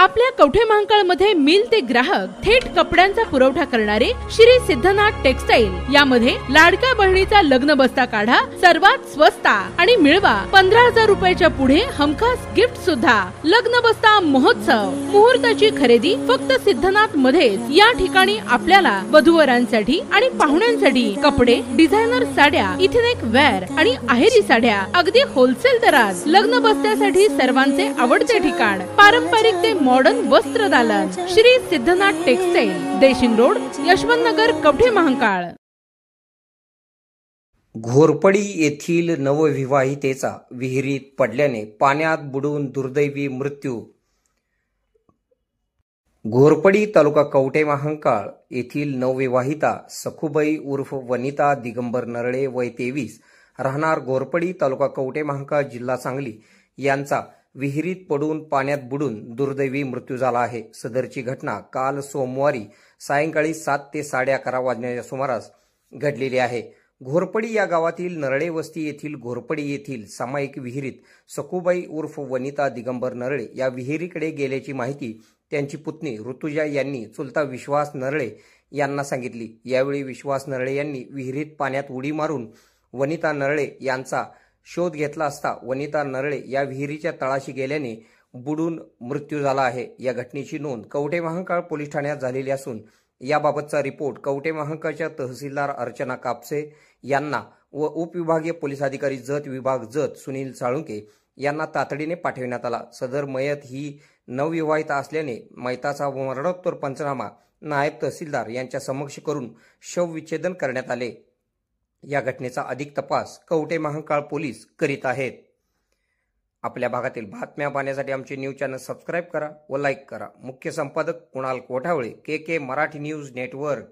आपल्या कवठे महांकाळ मध्ये मिल ते ग्राहक थेट कपड्यांचा पुरवठा करणारे श्री सिद्धनाथ टेक्सटाईल यामध्ये लाडक्या बहिणीचा लग्न बस्ता काढा, सर्वात स्वस्त आणि मिळवा 15,000 रुपयाच्या पुढे हमखास गिफ्ट सुद्धा। लग्न बस्ता महोत्सव, मुहूर्ताची खरेदी फक्त सिद्धनाथ मध्येच। या ठिकाणी आपल्याला वधूवरांसाठी आणि पाहुण्यांसाठी कपडे, डिझायनर साड्या, इथनिक वेअर आणि आहेरी साड्या अगदी होलसेल दरात। लग्न बस्त्यासाठी सर्वांचे आवडते ठिकाण पारंपरिक ते मॉडर्न वस्त्रदालन श्री सिद्धनाथ टेक्सटाईल, देशिंग रोड, यशवंतनगर, कवठे महांकाळ। घोरपडी येथील नवविवाहितेचा विहिरीत पडल्याने पाण्यात बुडून दुर्दैवी मृत्यू। घोरपडी तालुका कवठे महांकाळ येथील नवविवाहिता सखुबाई उर्फ वनिता दिगंबर नरळे वय 23 राहणार घोरपडी तालुका कवठे महांकाळ जिल्हा सांगली यांचा विहिरीत पडून पाण्यात बुडून दुर्दैवी मृत्यू झाला आहे। सदरची घटना काल सोमवारी सायंकाळी 7 ते 11:30 वाजण्याच्या सुमारास घडलेली आहे। घोरपडी या गावातील नरळे वस्ती येथील घोरपडी येथील सामायिक विहिरीत सखुबाई उर्फ वनिता दिगंबर नरळे या विहिरीकडे गेल्याची माहिती त्यांची पुतणी ऋतुजा यांनी चुलता विश्वास नरळे यांना सांगितली। यावेळी विश्वास नरळे यांनी विहिरीत पाण्यात उडी मारून वनिता नरळे यांचा शोध घेतला असता वनिता नरळे या विहिरीच्या तळाशी गेल्याने बुडून मृत्यू झाला आहे। या घटनेची नोंद कवठे महांकाळ पोलीस ठाण्यात झालेली असून याबाबतचा रिपोर्ट कवठे महांकाळच्या तहसीलदार अर्चना कापसे यांना व उपविभागीय पोलीस अधिकारी जत विभाग जत सुनील साळुंके यांना तातडीने पाठविण्यात आला। सदर मयत ही नवविवाहिता असल्याने मयताचा मरणोत्तर पंचनामा नायब तहसीलदार यांच्या समक्ष करून शवविच्छेदन करण्यात आले। या घटनेचा अधिक तपास कवठे महांकाळ पोलीस करीत आहेत। आपल्या भागातील बातम्या पाहण्यासाठी आमचे न्यूज चॅनल सबस्क्राइब करा व लाईक करा। मुख्य संपादक कुणाल कोठावळे, के मराठी न्यूज नेटवर्क।